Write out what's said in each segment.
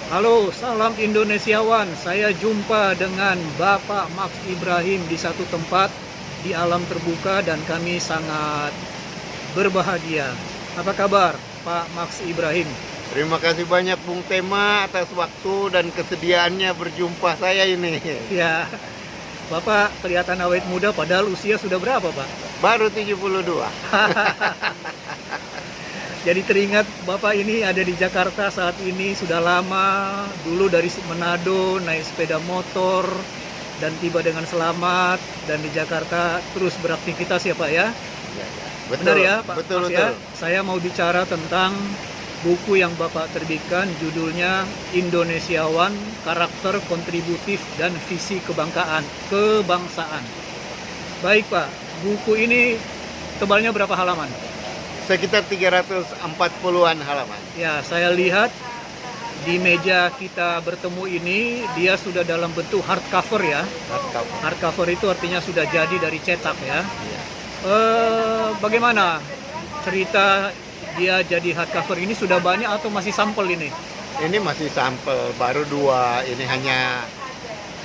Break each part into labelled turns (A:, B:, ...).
A: Halo, salam Indonesiawan. Saya jumpa dengan Bapak Max Ibrahim di satu tempat di alam terbuka dan kami sangat berbahagia. Apa kabar, Pak Max Ibrahim?
B: Terima kasih banyak Bung Tema atas waktu dan kesediaannya berjumpa saya ini.
A: Ya, Bapak kelihatan awet muda padahal usia sudah berapa, Pak?
B: Baru 72.
A: Jadi teringat Bapak ini ada di Jakarta saat ini sudah lama, dulu dari Manado naik sepeda motor dan tiba dengan selamat dan di Jakarta terus beraktivitas ya Pak ya.
B: Betul,
A: Benar ya Pak
B: betul,
A: Mas
B: betul.
A: ya. Saya mau bicara tentang buku yang Bapak terbitkan, judulnya Indonesiawan, Karakter Kontributif dan Visi Kebangsaan. Baik Pak, buku ini tebalnya berapa halaman?
B: Sekitar 340-an halaman.
A: Ya, saya lihat di meja kita bertemu ini dia sudah dalam bentuk hardcover ya. Hardcover itu artinya sudah jadi dari cetak ya.
B: Iya.
A: Bagaimana cerita dia jadi hardcover ini, sudah banyak atau masih sampel ini?
B: Ini masih sampel, baru 2. Ini hanya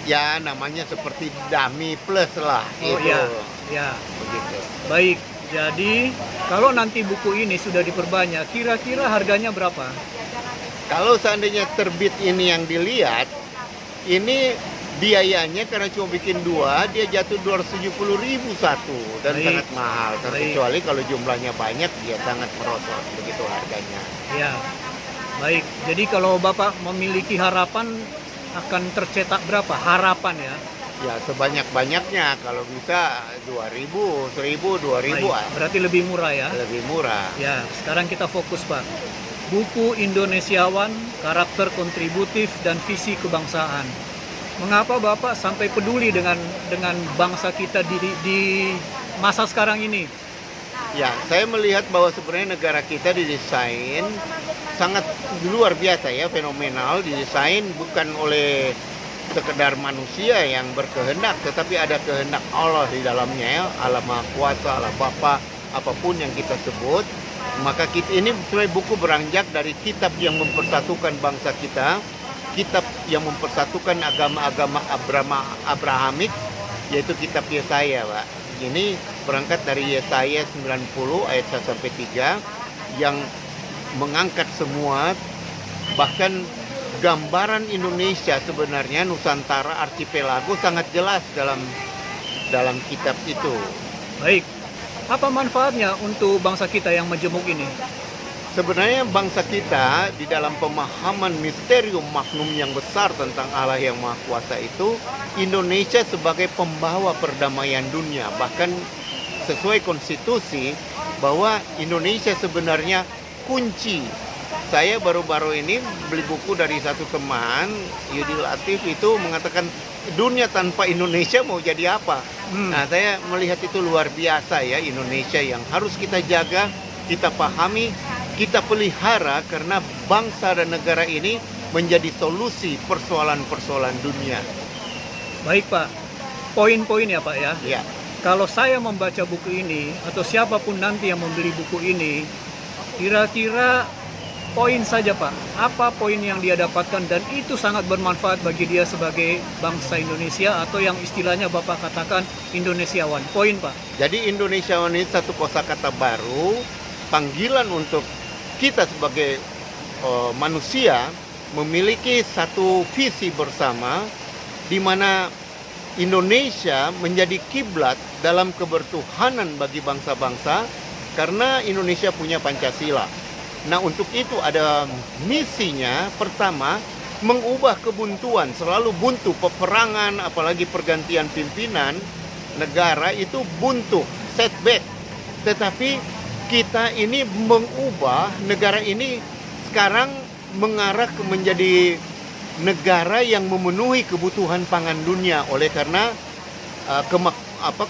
B: ya namanya seperti dummy plus lah.
A: Oh
B: itu.
A: iya, ya.
B: Begitu.
A: Baik, jadi kalau nanti buku ini sudah diperbanyak, kira-kira harganya berapa?
B: Kalau seandainya terbit ini yang dilihat, ini biayanya karena cuma bikin 2, dia jatuh 270.000 satu dan
A: Baik.
B: sangat mahal.
A: Baik.
B: Kecuali kalau jumlahnya banyak, dia sangat merosot begitu harganya.
A: Ya, baik. Jadi kalau Bapak memiliki harapan akan tercetak berapa? Harapan ya.
B: Ya sebanyak-banyaknya, kalau bisa 2.000, 1.000, 2.000
A: Baik, berarti lebih murah ya.
B: lebih murah.
A: Ya, sekarang kita fokus Pak. Buku Indonesiawan, Karakter Kontributif dan Visi Kebangsaan. Mengapa Bapak sampai peduli dengan bangsa kita di masa sekarang ini?
B: Ya, saya melihat bahwa sebenarnya negara kita didesain sangat luar biasa ya, fenomenal. Didesain bukan oleh sekedar manusia yang berkehendak, tetapi ada kehendak Allah di dalamnya ya. Allah Maha Kuasa, Allah Bapa, apapun yang kita sebut. Maka kita ini sebenarnya buku beranjak dari kitab yang mempersatukan bangsa kita, kitab yang mempersatukan agama-agama Abrahamik, yaitu kitab Yesaya, Pak. Ini berangkat dari Yesaya 90 ayat 1 sampai 3 yang mengangkat semua, bahkan gambaran Indonesia sebenarnya Nusantara Archipelago sangat jelas dalam kitab itu.
A: Baik. Apa manfaatnya untuk bangsa kita yang majemuk ini?
B: Sebenarnya bangsa kita di dalam pemahaman misterium maknum yang besar tentang Allah yang Maha Kuasa itu, Indonesia sebagai pembawa perdamaian dunia. Bahkan sesuai konstitusi bahwa Indonesia sebenarnya kunci. Saya baru-baru ini beli buku dari satu teman, Yudi Latif, itu mengatakan dunia tanpa Indonesia mau jadi apa? Nah, saya melihat itu luar biasa ya, Indonesia yang harus kita jaga, kita pahami, kita pelihara karena bangsa dan negara ini menjadi solusi persoalan-persoalan dunia.
A: Baik Pak, poin-poin ya Pak ya.
B: Ya,
A: Kalau saya membaca buku ini atau siapapun nanti yang membeli buku ini, kira-kira poin saja Pak, apa poin yang dia dapatkan dan itu sangat bermanfaat bagi dia sebagai bangsa Indonesia atau yang istilahnya Bapak katakan Indonesiawan. Poin Pak.
B: jadi Indonesiawan ini satu kosakata baru, panggilan untuk kita sebagai manusia memiliki satu visi bersama di mana Indonesia menjadi kiblat dalam kebertuhanan bagi bangsa-bangsa karena Indonesia punya Pancasila. Nah, untuk itu ada misinya. Pertama, mengubah kebuntuan, selalu buntu peperangan, apalagi pergantian pimpinan negara itu buntu, setback. Tetapi kita ini mengubah negara ini sekarang mengarah ke menjadi negara yang memenuhi kebutuhan pangan dunia oleh karena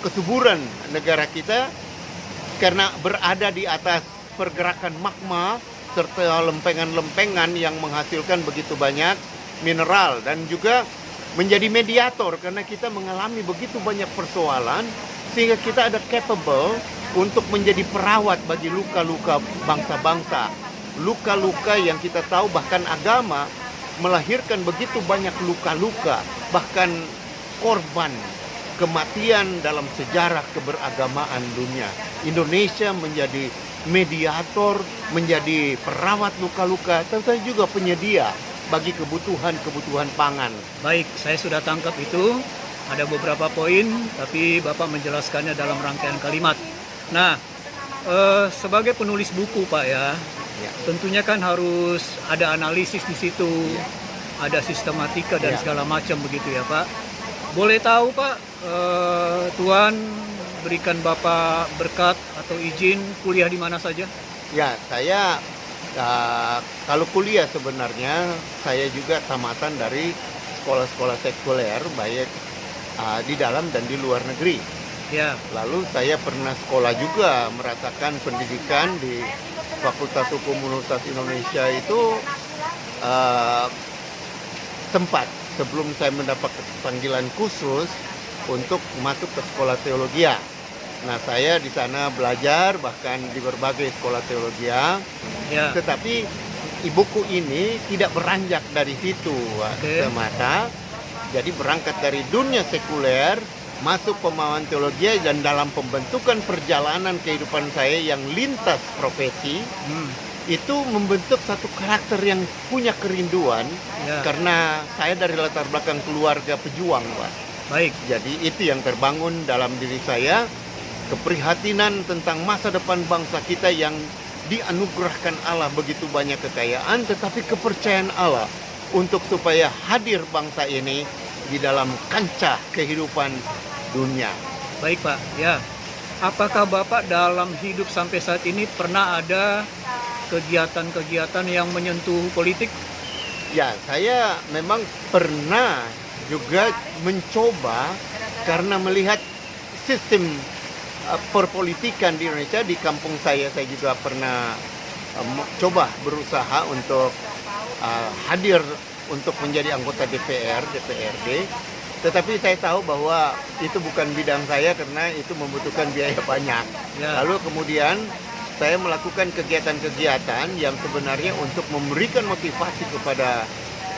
B: kesuburan negara kita karena berada di atas pergerakan magma serta lempengan-lempengan yang menghasilkan begitu banyak mineral dan juga menjadi mediator karena kita mengalami begitu banyak persoalan sehingga kita ada capable untuk menjadi perawat bagi luka-luka bangsa-bangsa, luka-luka yang kita tahu bahkan agama melahirkan begitu banyak luka-luka, bahkan korban kematian dalam sejarah keberagamaan dunia. Indonesia menjadi mediator, menjadi perawat luka-luka, tetapi juga penyedia bagi kebutuhan-kebutuhan pangan.
A: Baik, saya sudah tangkap itu. Ada beberapa poin, tapi Bapak menjelaskannya dalam rangkaian kalimat. Nah, sebagai penulis buku, Pak ya,
B: Ya.
A: tentunya kan harus ada analisis di situ, ada sistematika dan
B: Ya.
A: segala macam begitu ya, Pak. Boleh tahu, Pak, Tuhan berikan Bapak berkat atau izin kuliah di mana saja?
B: Ya, saya kalau kuliah sebenarnya saya juga tamatan dari sekolah-sekolah sekuler, baik di dalam dan di luar negeri.
A: Ya,
B: Lalu saya pernah sekolah juga, merasakan pendidikan di Fakultas Hukum Universitas Indonesia itu sempat sebelum saya mendapat panggilan khusus untuk masuk ke sekolah teologi. Nah, saya di sana belajar bahkan di berbagai sekolah teologi.
A: ya,
B: Tetapi buku ini tidak beranjak dari situ semata. Jadi berangkat dari dunia sekuler, masuk pemahaman teologi, dan dalam pembentukan perjalanan kehidupan saya yang lintas profesi, itu membentuk satu karakter yang punya kerinduan,
A: ya.
B: karena saya dari latar belakang keluarga pejuang, Pak.
A: Baik,
B: Jadi itu yang terbangun dalam diri saya, keprihatinan tentang masa depan bangsa kita yang dianugerahkan Allah begitu banyak kekayaan, tetapi kepercayaan Allah untuk supaya hadir bangsa ini di dalam kancah kehidupan dunia.
A: baik Pak. Ya, apakah Bapak dalam hidup sampai saat ini pernah ada kegiatan-kegiatan yang menyentuh politik?
B: Ya, saya memang pernah juga mencoba karena melihat sistem perpolitikan di Indonesia. Di kampung saya juga pernah coba berusaha untuk hadir untuk menjadi anggota DPR, DPRD. Tetapi saya tahu bahwa itu bukan bidang saya karena itu membutuhkan biaya banyak.
A: Ya.
B: Lalu kemudian saya melakukan kegiatan-kegiatan yang sebenarnya untuk memberikan motivasi kepada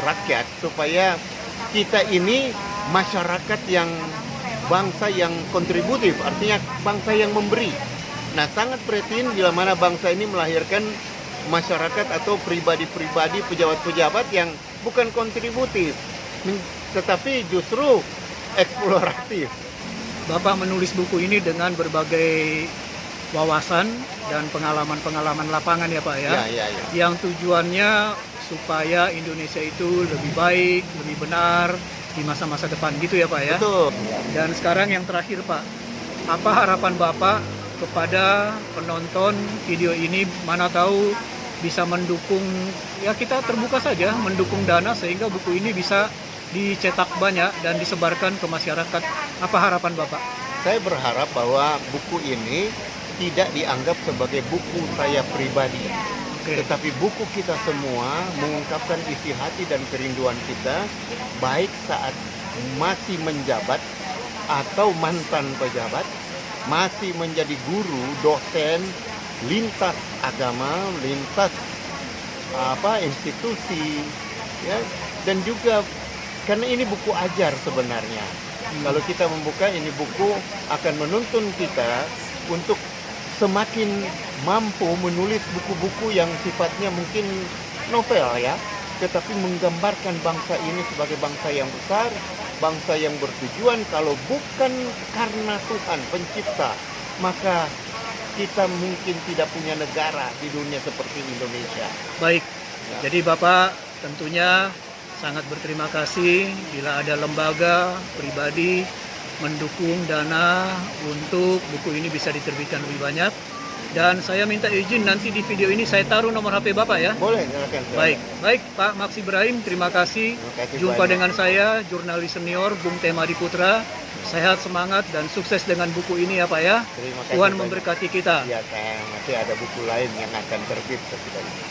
B: rakyat supaya kita ini masyarakat yang bangsa yang kontributif, artinya bangsa yang memberi. Nah, sangat prihatin bila mana bangsa ini melahirkan masyarakat atau pribadi-pribadi, pejabat-pejabat yang bukan kontributif, tetapi justru eksploratif.
A: Bapak menulis buku ini dengan berbagai wawasan dan pengalaman-pengalaman lapangan ya Pak ya.
B: Ya.
A: Yang tujuannya supaya Indonesia itu lebih baik, lebih benar di masa-masa depan gitu ya Pak ya.
B: Betul.
A: Dan sekarang yang terakhir Pak, apa harapan Bapak kepada penonton video ini, mana tahu bisa mendukung, ya kita terbuka saja mendukung dana sehingga buku ini bisa dicetak banyak dan disebarkan ke masyarakat. Apa harapan Bapak?
B: Saya berharap bahwa buku ini tidak dianggap sebagai buku saya pribadi, tetapi buku kita semua mengungkapkan isi hati dan kerinduan kita, baik saat masih menjabat atau mantan pejabat, masih menjadi guru, dosen, lintas agama, lintas institusi, ya, dan juga karena ini buku ajar sebenarnya. Kalau kita membuka ini buku akan menuntun kita untuk semakin mampu menulis buku-buku yang sifatnya mungkin novel ya, tetapi menggambarkan bangsa ini sebagai bangsa yang besar, bangsa yang bertujuan. Kalau bukan karena Tuhan pencipta, maka kita mungkin tidak punya negara di dunia seperti Indonesia.
A: Baik,
B: Ya.
A: jadi Bapak tentunya sangat berterima kasih bila ada lembaga pribadi mendukung dana untuk buku ini bisa diterbitkan lebih banyak. Dan saya minta izin nanti di video ini saya taruh nomor HP Bapak ya.
B: Boleh, silakan.
A: Baik Pak Max Ibrahim, terima kasih.
B: Terima kasih
A: Jumpa
B: banyak.
A: dengan saya, jurnalis senior Bung Temadi Putra. Sehat, semangat, dan sukses dengan buku ini ya Pak ya.
B: Terima kasih
A: Tuhan
B: banyak.
A: memberkati kita.
B: Ya, saya masih ada buku lain yang akan terbit sesudah ini.